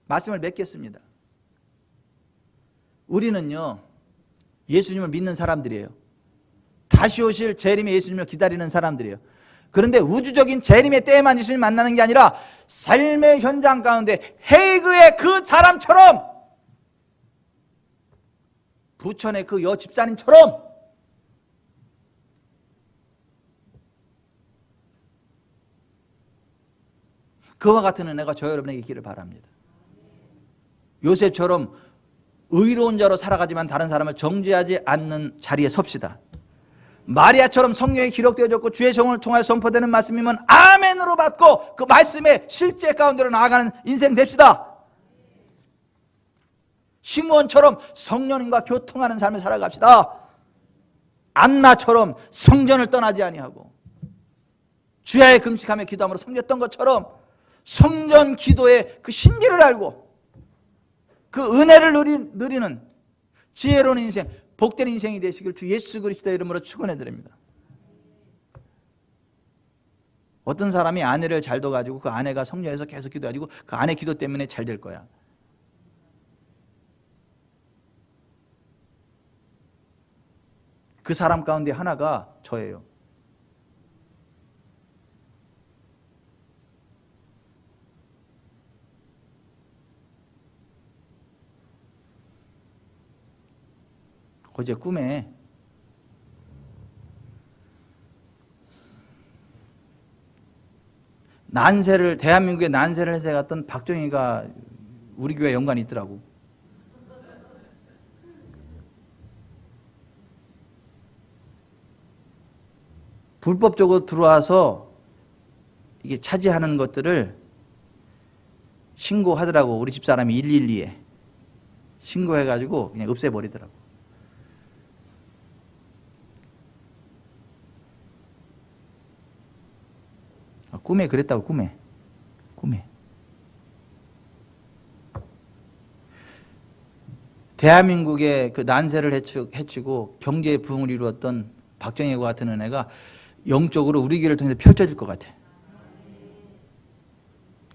A: 말씀을 맺겠습니다. 우리는요 예수님을 믿는 사람들이에요. 다시 오실 재림의 예수님을 기다리는 사람들이에요. 그런데 우주적인 재림의 때에만 예수님 만나는 게 아니라 삶의 현장 가운데 헤이그의 그 사람처럼, 부천의 그 여 집사님처럼 그와 같은 은혜가 저 여러분에게 있기를 바랍니다. 요셉처럼 의로운 자로 살아가지만 다른 사람을 정죄하지 않는 자리에 섭시다. 마리아처럼 성경에 기록되어졌고 주의 종을 통하여 선포되는 말씀이면 아멘으로 받고 그 말씀의 실제 가운데로 나아가는 인생 됩시다. 시므온처럼 성령님과 교통하는 삶을 살아갑시다. 안나처럼 성전을 떠나지 아니하고 주야에 금식하며 기도함으로 섬겼던 것처럼 성전 기도의 그 신비를 알고 그 은혜를 누리는 지혜로운 인생, 복된 인생이 되시길 주 예수 그리스도의 이름으로 축원해 드립니다. 어떤 사람이 아내를 잘 둬가지고 그 아내가 성전에서 계속 기도해가지고 그 아내 기도 때문에 잘 될 거야. 그 사람 가운데 하나가 저예요. 어제 꿈에 대한민국의 난세를 해대갔던 박정희가 우리 교회에 연관이 있더라고. 불법적으로 들어와서 이게 차지하는 것들을 신고하더라고. 우리 집사람이 112에 신고해가지고 그냥 없애버리더라고. 꿈에 그랬다고. 꿈에 대한민국의 그 난세를 해치고 경제의 부흥을 이루었던 박정희와 같은 은혜가 영적으로 우리 교회를 통해서 펼쳐질 것 같아.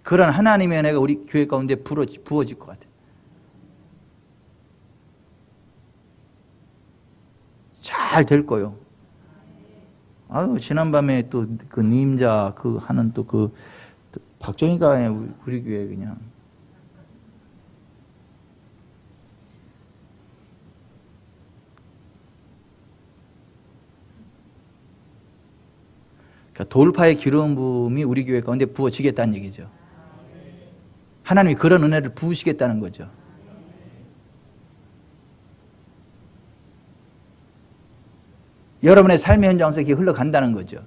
A: 그런 하나님의 은혜가 우리 교회 가운데 부어질 것 같아. 잘 될 거요. 아유, 지난밤에 또 그 님자 그 하는 또 그 박정희가 우리 교회 그냥 그러니까 돌파의 기름 부음이 우리 교회 가운데 부어지겠다는 얘기죠. 하나님이 그런 은혜를 부으시겠다는 거죠. 여러분의 삶의 현장에서 이렇게 흘러간다는 거죠.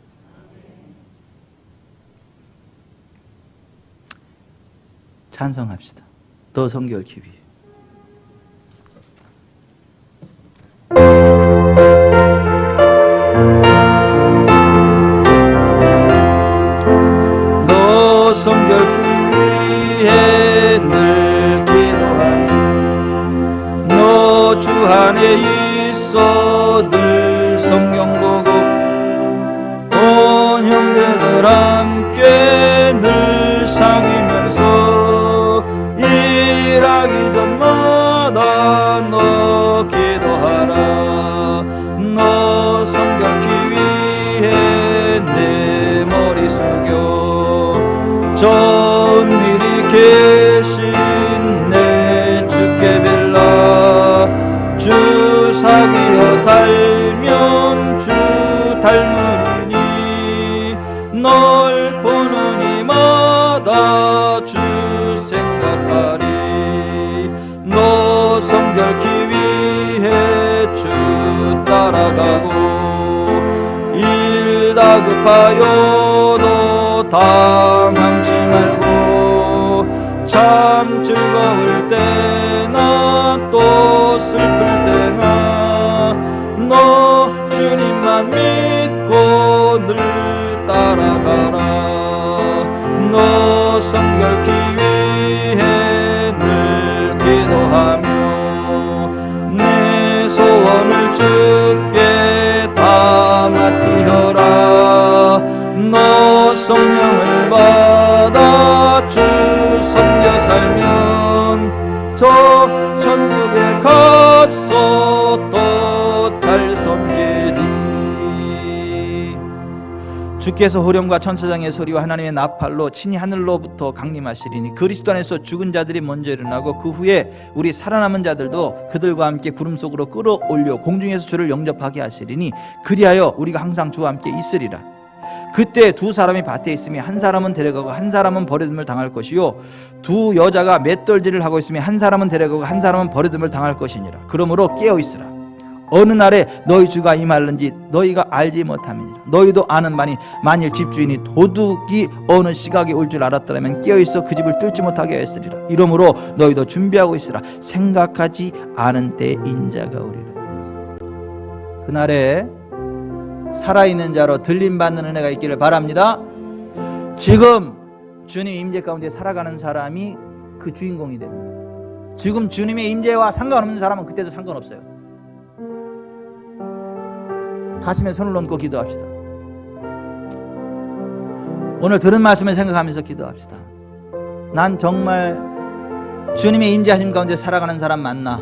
A: 찬송합시다. 더 성결케 위해. 너 성결케 위해 늘 기도하니 너 주 안에 있어 늘 성경 보고 온 형제들 함께 늘 사귀면서 일하기 전마다 너 기도하라. 너 성결케 위해 내 머리 숙여 저 은밀히 계신 내 주께 빌라. 주 사귀어 살면 주 닮으리니 널 보는 이마다 주 생각하리. 너 성결케 위해 주 따라가고 일 다급하여도 당황치 말고 참 즐거울 때나 또 슬플 때나 너 주님만 믿고 늘 따라가라. 너 성결케 위해 늘 기도하며 내 소원을 주께 다 맡기어라. 너 성령을 받아 주 섬겨 살면 저 천국에 가서 또 잘 섬기리. 주께서 호령과 천사장의 소리와 하나님의 나팔로 친히 하늘로부터 강림하시리니 그리스도 안에서 죽은 자들이 먼저 일어나고 그 후에 우리 살아남은 자들도 그들과 함께 구름 속으로 끌어올려 공중에서 주를 영접하게 하시리니 그리하여 우리가 항상 주와 함께 있으리라. 그때 두 사람이 밭에 있으며 한 사람은 데려가고 한 사람은 버려둠을 당할 것이요 두 여자가 맷돌질을 하고 있으며 한 사람은 데려가고 한 사람은 버려둠을 당할 것이니라. 그러므로 깨어 있으라. 어느 날에 너희 주가 임할는지 너희가 알지 못함이니라. 너희도 아는 바니 만일 집주인이 도둑이 어느 시각에 올 줄 알았더라면 깨어있어 그 집을 뚫지 못하게 하였으리라. 이러므로 너희도 준비하고 있으라. 생각하지 않은 때에 인자가 오리라. 그날에 살아있는 자로 들림받는 은혜가 있기를 바랍니다. 지금 주님 임재 가운데 살아가는 사람이 그 주인공이 됩니다. 지금 주님의 임재와 상관없는 사람은 그때도 상관없어요. 가슴에 손을 얹고 기도합시다. 오늘 들은 말씀을 생각하면서 기도합시다. 난 정말 주님의 임재하심 가운데 살아가는 사람 맞나?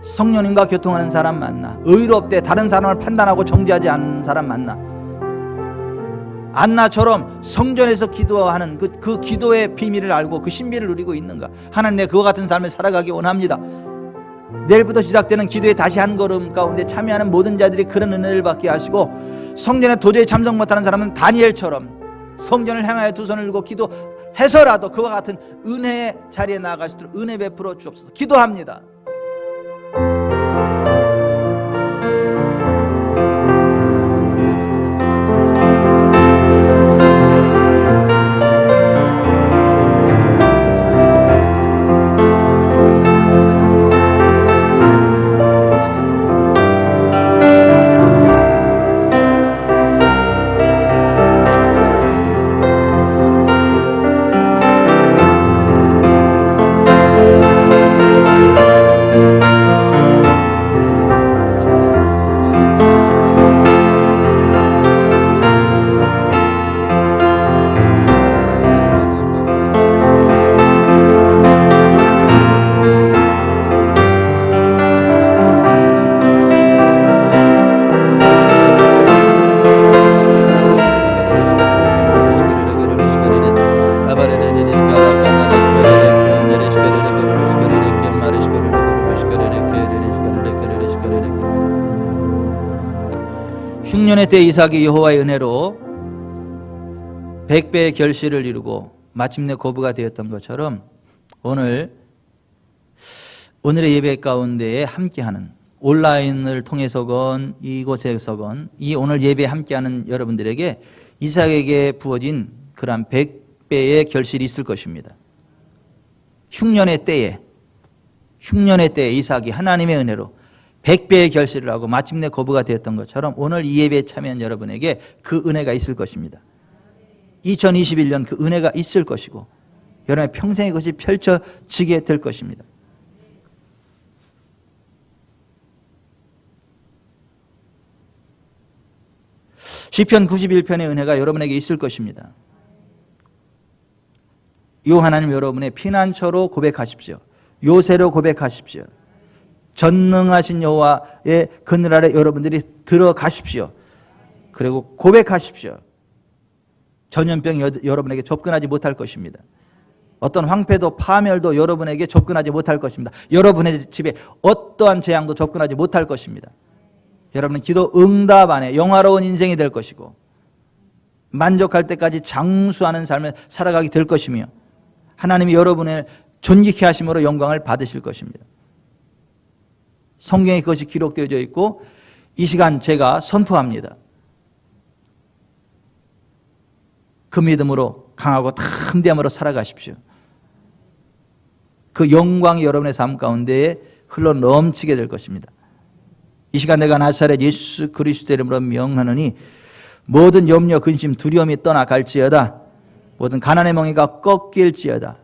A: 성령님과 교통하는 사람 맞나? 의롭되 다른 사람을 판단하고 정죄하지 않는 사람 맞나? 안나처럼 성전에서 기도하는 그 기도의 비밀을 알고 그 신비를 누리고 있는가? 하나님, 내 그와 같은 삶을 살아가기 원합니다. 내일부터 시작되는 기도의 다시 한 걸음 가운데 참여하는 모든 자들이 그런 은혜를 받게 하시고, 성전에 도저히 참석 못하는 사람은 다니엘처럼 성전을 향하여 두 손을 들고 기도해서라도 그와 같은 은혜의 자리에 나아갈 수 있도록 은혜 베풀어 주옵소서. 기도합니다. 흉년의 때 이삭이 여호와의 은혜로 100배의 결실을 이루고 마침내 거부가 되었던 것처럼 오늘의 예배 가운데에 함께하는, 온라인을 통해서건 이곳에서건 이 오늘 예배에 함께하는 여러분들에게 이삭에게 부어진 그러한 100배의 결실이 있을 것입니다. 흉년의 때에 이삭이 하나님의 은혜로 100배의 결실을 하고 마침내 거부가 되었던 것처럼 오늘 이 예배에 참여한 여러분에게 그 은혜가 있을 것입니다. 2021년 그 은혜가 있을 것이고 여러분의 평생의 것이 펼쳐지게 될 것입니다. 시편 91편의 은혜가 여러분에게 있을 것입니다. 요 하나님 여러분의 피난처로 고백하십시오. 요새로 고백하십시오. 전능하신 여호와의 그늘 아래 여러분들이 들어가십시오. 그리고 고백하십시오. 전염병이 여러분에게 접근하지 못할 것입니다. 어떤 황폐도 파멸도 여러분에게 접근하지 못할 것입니다. 여러분의 집에 어떠한 재앙도 접근하지 못할 것입니다. 여러분은 기도 응답 안에 영화로운 인생이 될 것이고 만족할 때까지 장수하는 삶을 살아가게 될 것이며 하나님이 여러분을 존귀케 하심으로 영광을 받으실 것입니다. 성경에 그것이 기록되어져 있고 이 시간 제가 선포합니다. 그 믿음으로 강하고 담대함으로 살아가십시오. 그 영광이 여러분의 삶 가운데에 흘러 넘치게 될 것입니다. 이 시간 내가 나사렛 예수 그리스도의 이름으로 명하노니 모든 염려, 근심, 두려움이 떠나갈지어다. 모든 가난의 멍에가 꺾일지어다.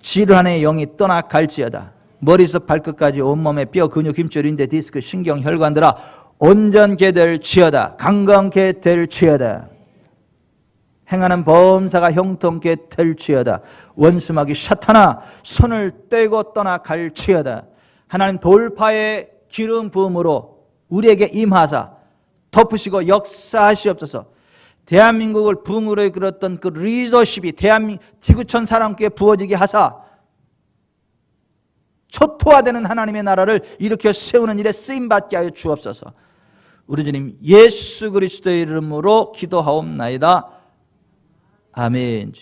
A: 질환의 영이 떠나갈지어다. 머리에서 발끝까지 온몸에 뼈, 근육, 힘줄, 인대, 디스크, 신경, 혈관들아 온전케 될지어다. 강건케 될지어다. 행하는 범사가 형통케 될지어다. 원수마귀 사탄아 손을 떼고 떠나갈지어다. 하나님 돌파의 기름 부음으로 우리에게 임하사 덮으시고 역사하시옵소서. 대한민국을 붕으로 이끌었던 그 리더십이 대한민국 지구촌 사람께 부어지게 하사 초토화되는 하나님의 나라를 일으켜 세우는 일에 쓰임받게 하여 주옵소서. 우리 주님 예수 그리스도의 이름으로 기도하옵나이다. 아멘.